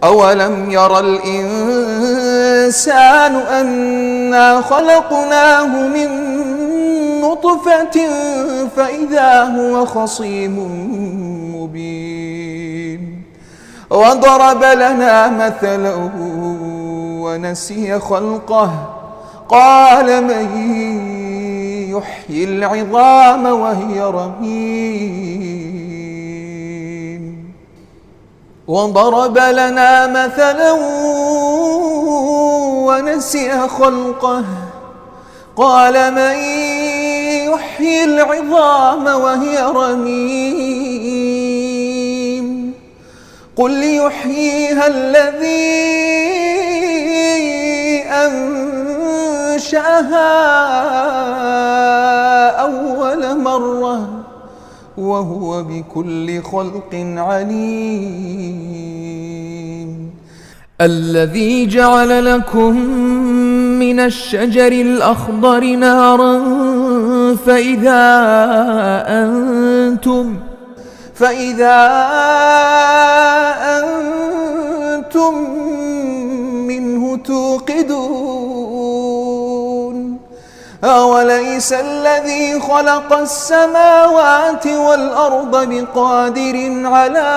أولم ير الإنسان أنا خلقناه من نطفة فإذا هو خصيم مبين وضرب لنا مثلا ونسي خلقه قال من يحيي العظام وهي رميم وضرب لنا مثلا ونسي خلقه قال من يحيي العظام وهي رميم قل يحييها الذي أنشأها أول مرة وهو بكل خلق عليم الذي جعل لكم من الشجر الأخضر نارا فإذا أنتم منه توقدون أوليس الذي خلق السماوات والأرض بقادر على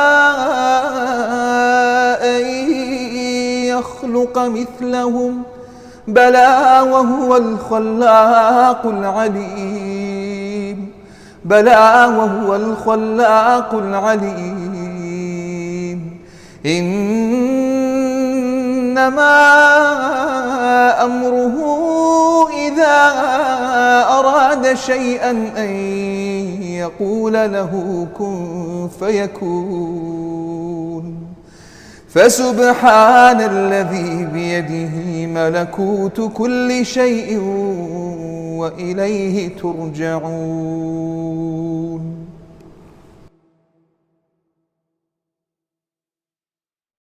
أن يخلق مثلهم بلى وهو الخلاق العليم إنما أمره إذا أراد شيئا أن يقول له كن فيكون فسبحان الذي بيده ملكوت كل شيء وإليه ترجعون.